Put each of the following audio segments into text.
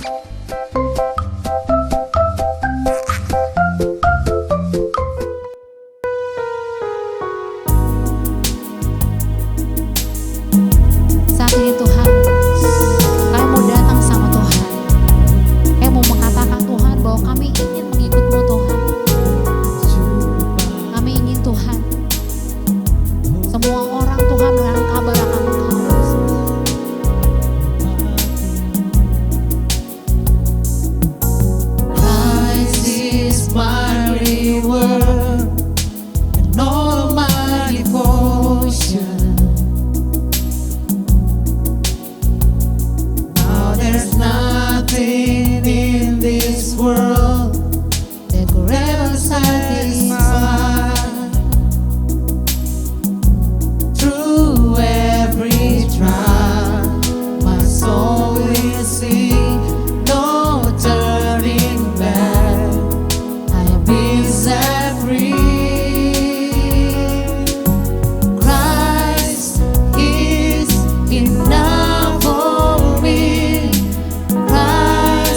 Saat ini Tuhan, kami mau datang sama Tuhan. Kami mau mengatakan Tuhan bahwa kami ingin mengikut-Mu Tuhan. Kami ingin Tuhan, semua orang Tuhan mendengar kabar akan Engkau. Christ is my reward and all my devotion. Now there's nothing in this world that could ever satisfy. Through every trial, my soul will sing, no turning back. I have been set free. Christ is enough for me. Christ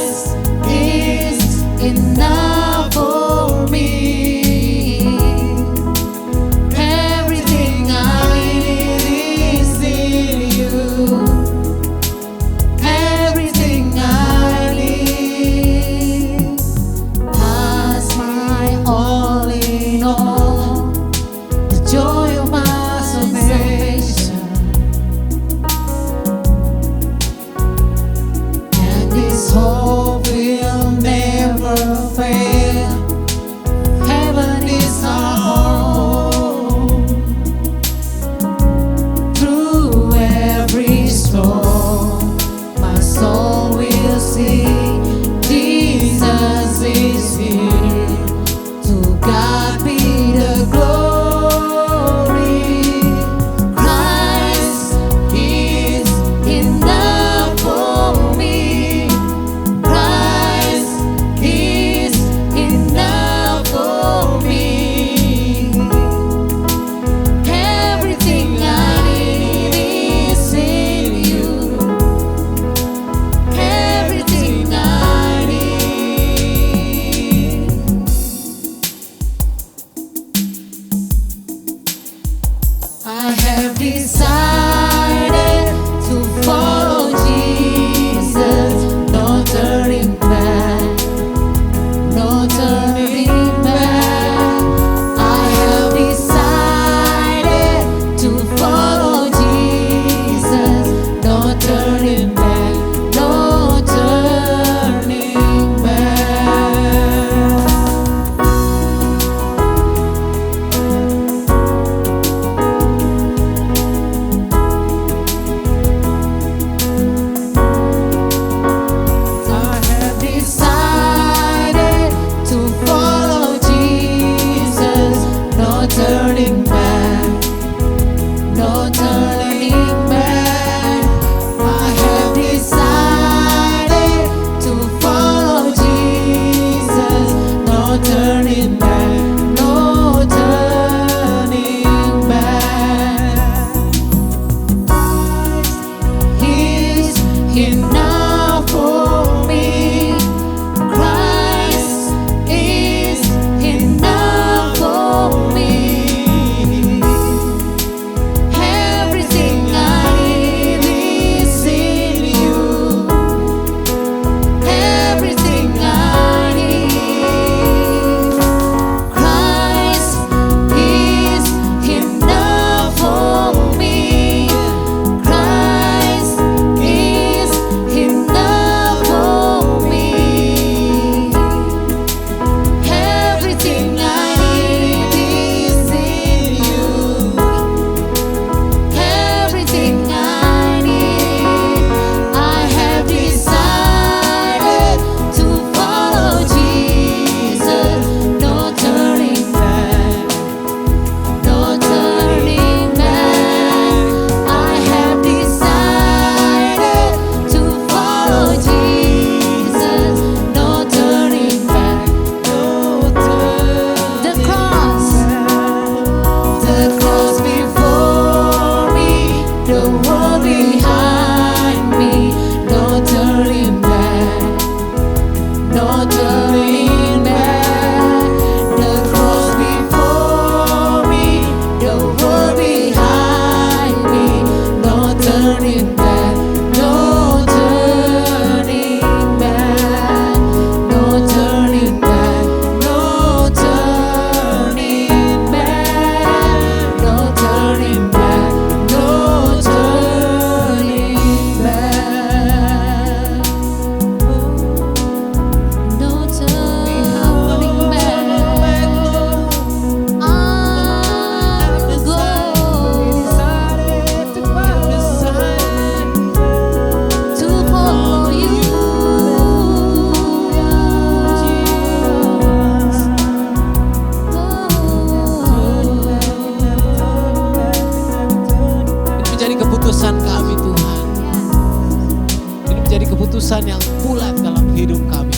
bulat dalam hidup kami.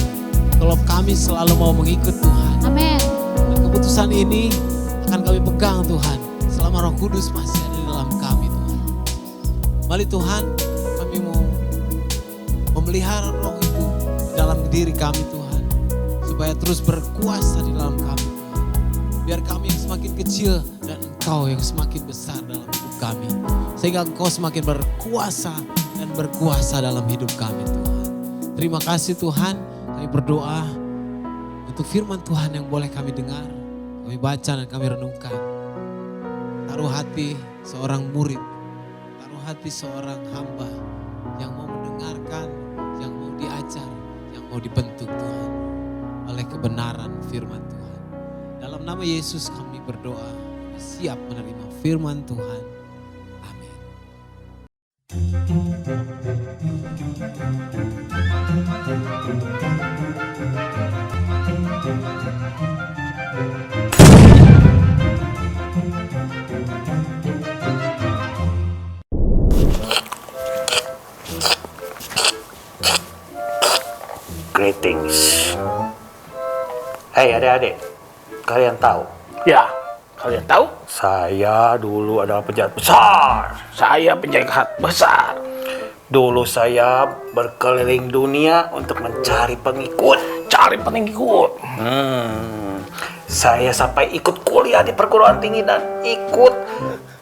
Kalau kami selalu mau mengikut Tuhan. Amin. Dan keputusan ini akan kami pegang Tuhan selama Roh Kudus masih ada di dalam kami Tuhan. Mari Tuhan, kami mau memelihara roh itu di dalam diri kami Tuhan. Supaya terus berkuasa di dalam kami Tuhan. Biar kami yang semakin kecil dan Engkau yang semakin besar dalam hidup kami. Sehingga Engkau semakin berkuasa dan berkuasa dalam hidup kami Tuhan. Terima kasih Tuhan, kami berdoa untuk firman Tuhan yang boleh kami dengar, kami baca dan kami renungkan. Taruh hati seorang murid, taruh hati seorang hamba yang mau mendengarkan, yang mau diajar, yang mau dibentuk Tuhan oleh kebenaran firman Tuhan. Dalam nama Yesus kami berdoa, kami siap menerima firman Tuhan. Amin. Greetings. Hey adik-adik, kalian tahu? Ya, kalian tahu? Saya dulu adalah penjahat besar. Saya penjahat besar. Dulu saya berkeliling dunia untuk mencari pengikut. Cari pengikut. Saya sampai ikut kuliah di perguruan tinggi dan ikut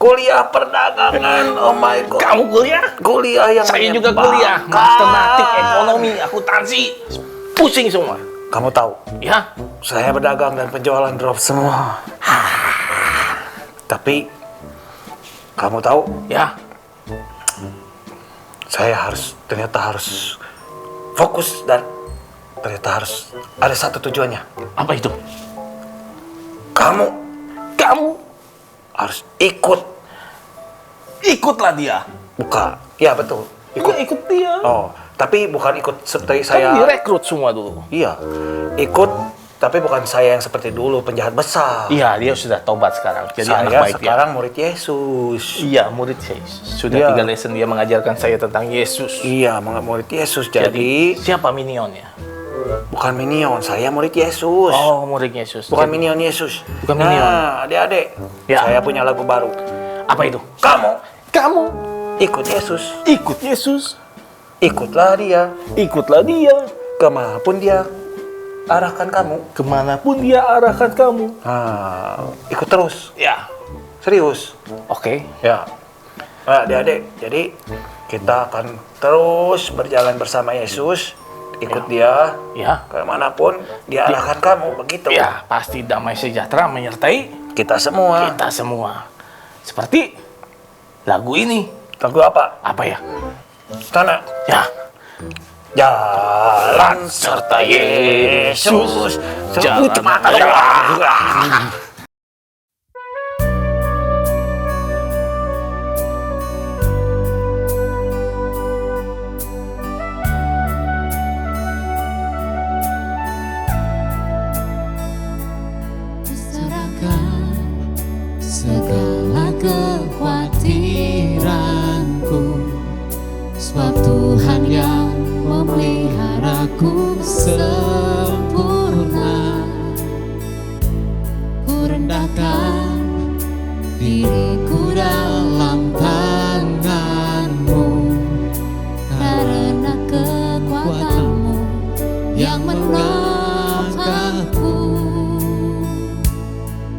kuliah perdagangan. Oh my god. Kamu kuliah? Kuliah yang Saya juga kuliah. menyebalkan. Matematik, ekonomi, akuntansi. Pusing semua. Kamu tahu? Ya, Saya berdagang dan penjualan drop semua. Tapi kamu tahu? ya. Saya ternyata harus fokus dan ternyata harus ada satu tujuannya. Apa itu? Kamu Kamu harus ikut. ikutlah dia. Bukan. Ya betul. Ikut. Ya, ikut dia. Oh, tapi bukan ikut seperti Kan saya. direkrut semua dulu. Iya. Ikut tapi bukan saya yang seperti dulu penjahat besar. Iya, dia sudah tobat sekarang. Jadi anak Saya baik sekarang murid Yesus. Iya, murid Yesus. Sudah Iya. 3 lesson dia mengajarkan saya tentang Yesus. Iya, murid Yesus. Jadi siapa minionnya? bukan minion, saya murid Yesus. Oh, murid Yesus. Bukan Jadi, minion Yesus. Bukan minion. Nah, adik-adik, Ya. saya punya lagu baru. apa itu? Kamu Kamu ikut Yesus. ikut Yesus. Ikutlah dia. Ikutlah dia. Kemanapun dia arahkan kamu. Kemanapun dia arahkan kamu. Nah, ikut terus. Ya. Serius. Oke. Ya. Nah, adik-adik, jadi kita akan terus berjalan bersama Yesus. Ikut dia. Ya. Kemanapun dia arahkan kamu. Begitu. Ya, pasti damai sejahtera menyertai Kita semua. kita semua. Seperti lagu ini. Lagu apa? Apa ya? Tanah. Ya. Jalan serta Yesus. Jalan. Serahkan segala kekhawatiranku, sebab Tuhan yang memeliharaku sempurna. Ku rendahkan diriku dalam tangan-Mu, karena kekuatan-Mu yang menopangku.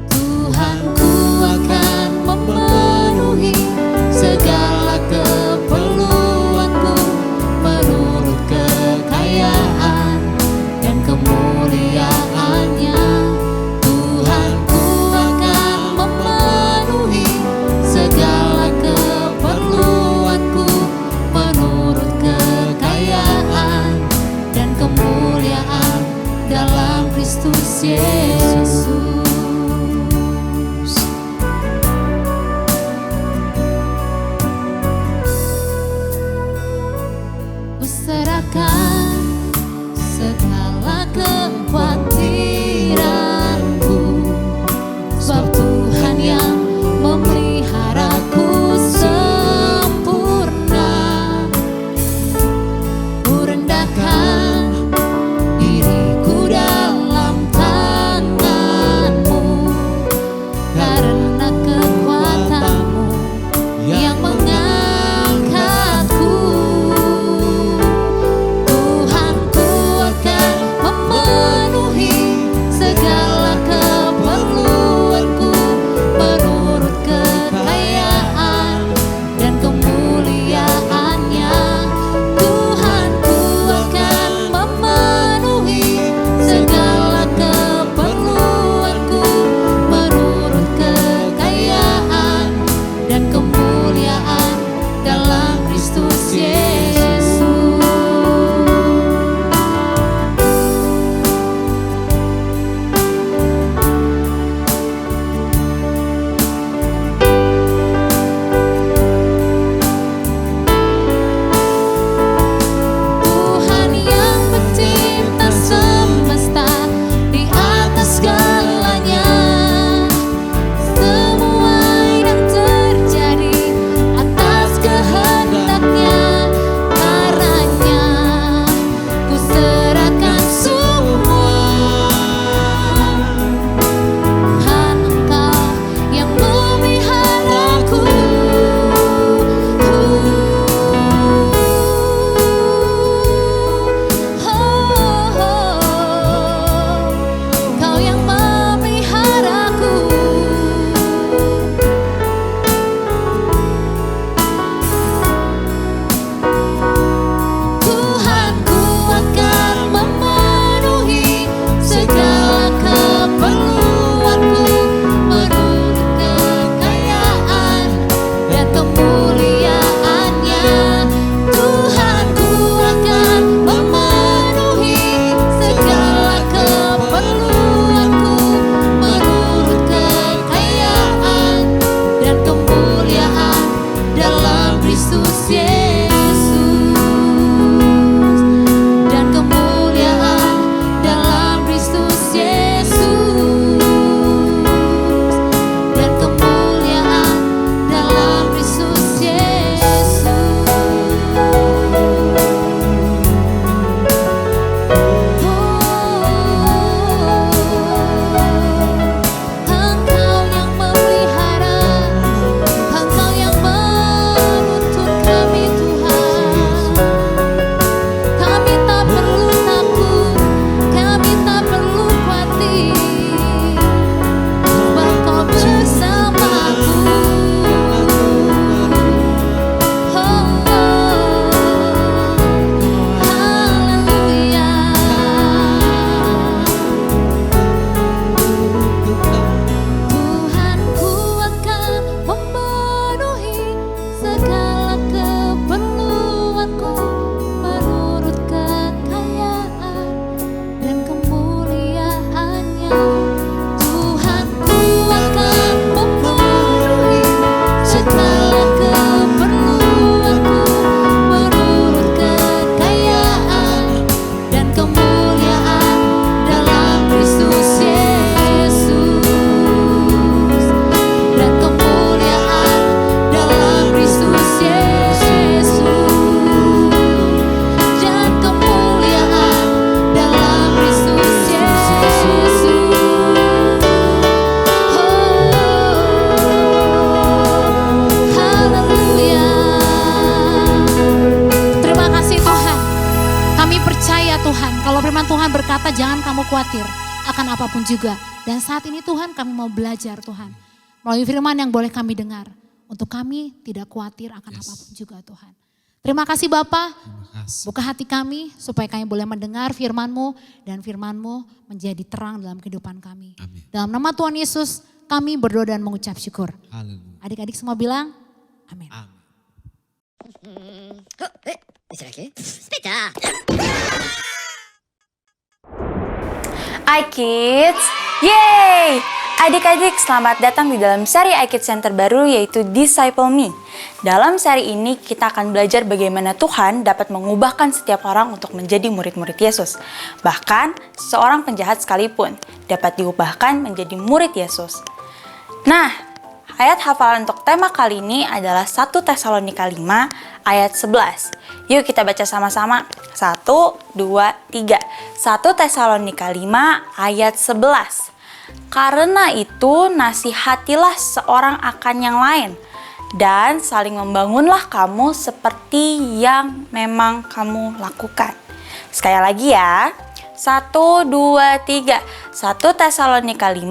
Tuhanku akan memenuhi segala keperluanku menurut kekayaan dan kemuliaan-Nya. Tuhanku akan memenuhi segala keperluanku menurut kekayaan dan kemuliaan dalam Kristus Yesus. Kuserahkan segala kekhawatiranku, sebab Tuhan yang memeliharaku sempurna. Ku rendahkan Tuhan, kalau firman Tuhan berkata jangan kamu khawatir akan apapun juga. Dan saat ini Tuhan kami mau belajar Tuhan. Melalui firman yang boleh kami dengar. Untuk kami tidak khawatir akan apapun juga Tuhan. Terima kasih Bapa. Buka hati kami supaya kami boleh mendengar firman-Mu. Dan firman-Mu menjadi terang dalam kehidupan kami. Amin. Dalam nama Tuhan Yesus kami berdoa dan mengucap syukur. Haleluya. Adik-adik semua bilang amin. Amin. iKids, yeay! Adik-adik selamat datang di dalam seri iKids yang terbaru yaitu Disciple Me. Dalam seri ini kita akan belajar bagaimana Tuhan dapat mengubahkan setiap orang untuk menjadi murid-murid Yesus. Bahkan seorang penjahat sekalipun dapat diubahkan menjadi murid Yesus. Nah, ayat hafalan untuk tema kali ini adalah 1 Tesalonika 5 ayat 11. Yuk kita baca sama-sama. 1, 2, 3. 1 Tesalonika 5 ayat 11. Karena itu nasihatilah seorang akan yang lain dan saling membangunlah kamu seperti yang memang kamu lakukan. Sekali lagi ya. 1, 2, 3. 1 Tesalonika 5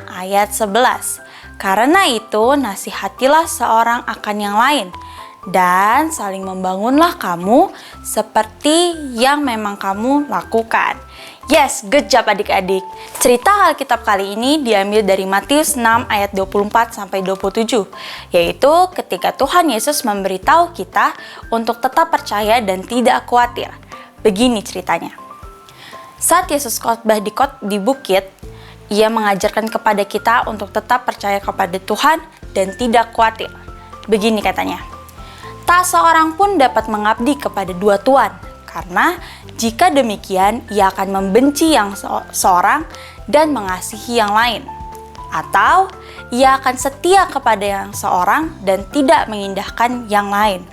ayat 11. Karena itu nasihatilah seorang akan yang lain dan saling membangunlah kamu seperti yang memang kamu lakukan. Yes, good job adik-adik. Cerita Alkitab kali ini diambil dari Matius 6 ayat 24 sampai 27, yaitu ketika Tuhan Yesus memberitahu kita untuk tetap percaya dan tidak khawatir. Begini ceritanya. Saat Yesus khotbah di bukit, Ia mengajarkan kepada kita untuk tetap percaya kepada Tuhan dan tidak khawatir. Begini katanya, tak seorang pun dapat mengabdi kepada dua tuan, karena jika demikian ia akan membenci yang seorang dan mengasihi yang lain. Atau ia akan setia kepada yang seorang dan tidak mengindahkan yang lain.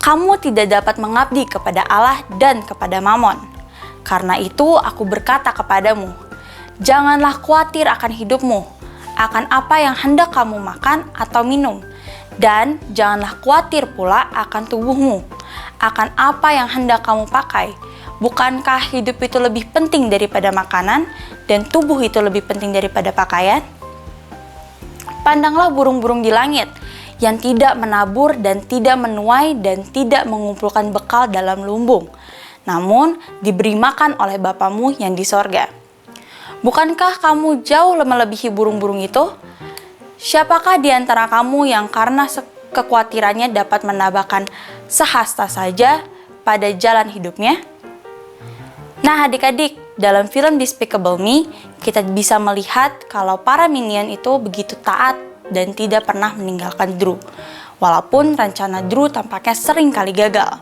Kamu tidak dapat mengabdi kepada Allah dan kepada Mamon. Karena itu aku berkata kepadamu, janganlah khawatir akan hidupmu, akan apa yang hendak kamu makan atau minum. Dan janganlah khawatir pula akan tubuhmu, akan apa yang hendak kamu pakai. Bukankah hidup itu lebih penting daripada makanan, dan tubuh itu lebih penting daripada pakaian? Pandanglah burung-burung di langit, yang tidak menabur dan tidak menuai dan tidak mengumpulkan bekal dalam lumbung, namun diberi makan oleh Bapamu yang di sorga. Bukankah kamu jauh melebihi burung-burung itu? Siapakah di antara kamu yang karena kekhawatirannya dapat menambahkan sehasta saja pada jalan hidupnya? Nah adik-adik, dalam film Despicable Me, kita bisa melihat kalau para minion itu begitu taat dan tidak pernah meninggalkan Drew. Walaupun rencana Drew tampaknya sering kali gagal.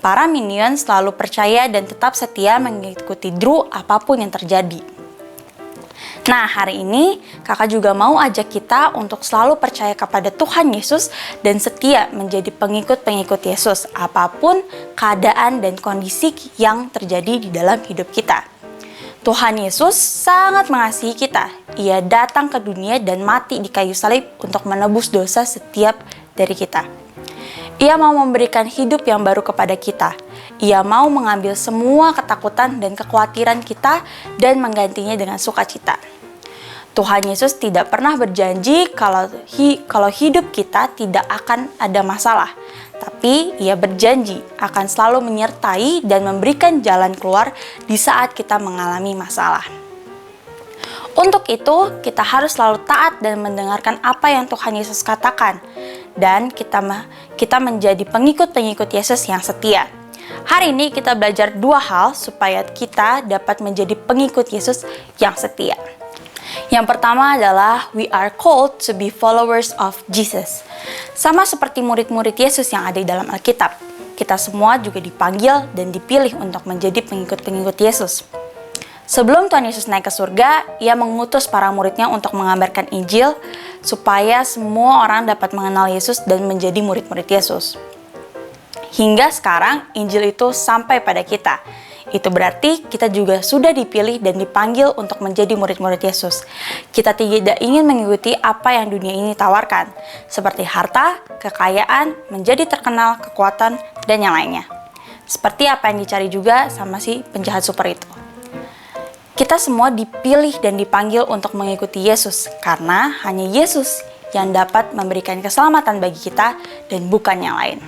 Para minion selalu percaya dan tetap setia mengikuti Drew apapun yang terjadi. Nah, hari ini kakak juga mau ajak kita untuk selalu percaya kepada Tuhan Yesus dan setia menjadi pengikut-pengikut Yesus apapun keadaan dan kondisi yang terjadi di dalam hidup kita. Tuhan Yesus sangat mengasihi kita. Ia datang ke dunia dan mati di kayu salib untuk menebus dosa setiap dari kita. Ia mau memberikan hidup yang baru kepada kita. Ia mau mengambil semua ketakutan dan kekhawatiran kita dan menggantinya dengan sukacita. Tuhan Yesus tidak pernah berjanji kalau hidup kita tidak akan ada masalah. Tapi Ia berjanji akan selalu menyertai dan memberikan jalan keluar di saat kita mengalami masalah. Untuk itu, kita harus selalu taat dan mendengarkan apa yang Tuhan Yesus katakan. Dan kita menjadi pengikut-pengikut Yesus yang setia. Hari ini kita belajar dua hal supaya kita dapat menjadi pengikut Yesus yang setia. Yang pertama adalah we are called to be followers of Jesus. Sama seperti murid-murid Yesus yang ada di dalam Alkitab, kita semua juga dipanggil dan dipilih untuk menjadi pengikut-pengikut Yesus. Sebelum Tuhan Yesus naik ke surga, Ia mengutus para muridnya untuk mengabarkan Injil supaya semua orang dapat mengenal Yesus dan menjadi murid-murid Yesus. Hingga sekarang Injil itu sampai pada kita. Itu berarti kita juga sudah dipilih dan dipanggil untuk menjadi murid-murid Yesus. Kita tidak ingin mengikuti apa yang dunia ini tawarkan, seperti harta, kekayaan, menjadi terkenal, kekuatan, dan yang lainnya. Seperti apa yang dicari juga sama si penjahat super itu. Kita semua dipilih dan dipanggil untuk mengikuti Yesus karena hanya Yesus yang dapat memberikan keselamatan bagi kita dan bukan yang lain.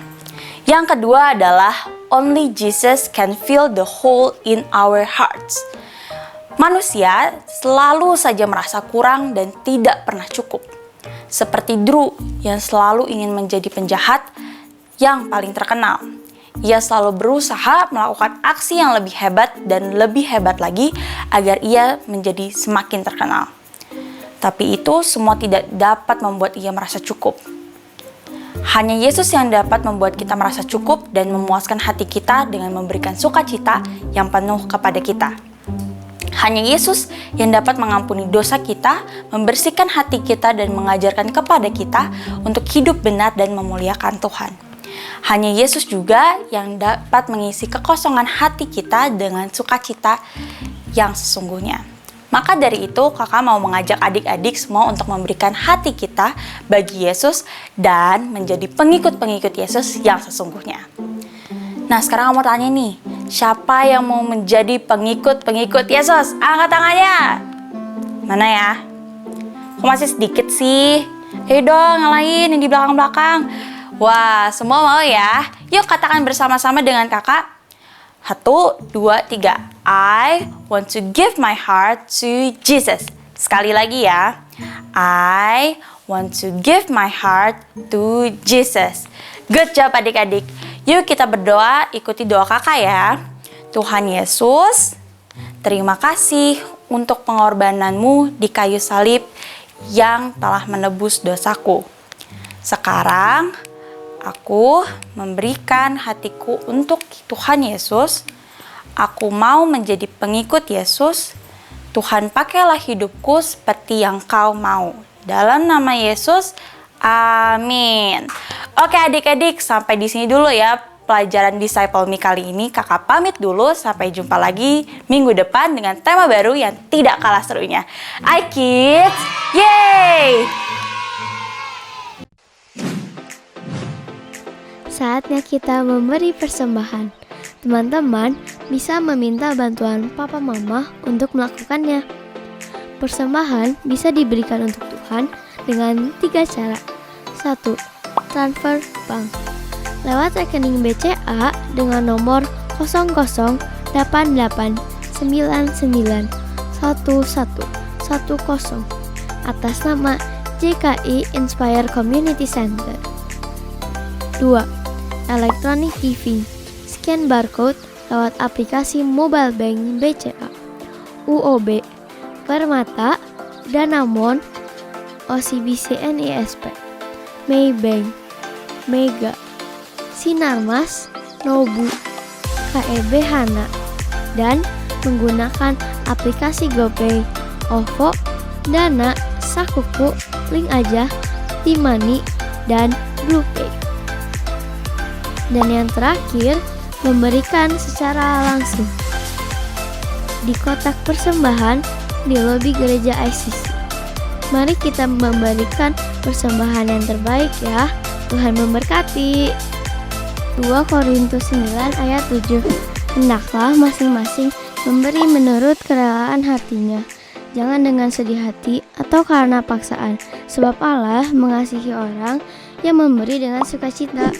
Yang kedua adalah only Jesus can fill the hole in our hearts. Manusia selalu saja merasa kurang dan tidak pernah cukup. Seperti Drew yang selalu ingin menjadi penjahat yang paling terkenal. Ia selalu berusaha melakukan aksi yang lebih hebat dan lebih hebat lagi agar ia menjadi semakin terkenal. Tapi itu semua tidak dapat membuat ia merasa cukup. Hanya Yesus yang dapat membuat kita merasa cukup dan memuaskan hati kita dengan memberikan sukacita yang penuh kepada kita. Hanya Yesus yang dapat mengampuni dosa kita, membersihkan hati kita dan mengajarkan kepada kita untuk hidup benar dan memuliakan Tuhan. Hanya Yesus juga yang dapat mengisi kekosongan hati kita dengan sukacita yang sesungguhnya. Maka dari itu, kakak mau mengajak adik-adik semua untuk memberikan hati kita bagi Yesus dan menjadi pengikut-pengikut Yesus yang sesungguhnya. Nah, sekarang aku mau tanya nih, siapa yang mau menjadi pengikut-pengikut Yesus? Angkat tangannya. Mana ya? Kok masih sedikit sih? Ayo dong, yang lain yang di belakang-belakang. Wah, semua mau ya? Yuk katakan bersama-sama dengan kakak. 1, 2, 3. I want to give my heart to Jesus. Sekali lagi ya. I want to give my heart to Jesus. Good job adik-adik. Yuk kita berdoa, ikuti doa kakak ya. Tuhan Yesus, terima kasih untuk pengorbananmu di kayu salib yang telah menebus dosaku. Sekarang, aku memberikan hatiku untuk Tuhan Yesus. Aku mau menjadi pengikut Yesus. Tuhan, pakailah hidupku seperti yang Kau mau. Dalam nama Yesus, amin. Oke adik-adik, sampai di sini dulu ya pelajaran Disciple Me kali ini. Kakak pamit dulu, sampai jumpa lagi minggu depan dengan tema baru yang tidak kalah serunya. iKids, yeay! Saatnya kita memberi persembahan. Teman-teman bisa meminta bantuan papa mama untuk melakukannya. Persembahan bisa diberikan untuk Tuhan dengan 3 cara. 1. Transfer bank. Lewat rekening BCA dengan nomor 0089911110 atas nama JKI Inspire Community Center. 2. Electronic giving. Scan barcode lewat aplikasi mobile bank BCA, UOB, Permata, Danamon, OCBC NISP, Maybank, Mega, Sinarmas, Nobu, KEB Hana, dan menggunakan aplikasi GoPay, OVO, Dana, Sakuku, Link Aja, Timani, dan BluePay. Dan yang terakhir, memberikan secara langsung di kotak persembahan di lobi gereja ICC. Mari kita memberikan persembahan yang terbaik ya. Tuhan memberkati. 2 Korintus 9 ayat 7. Hendaklah masing-masing memberi menurut kerelaan hatinya, jangan dengan sedih hati atau karena paksaan, sebab Allah mengasihi orang yang memberi dengan sukacita.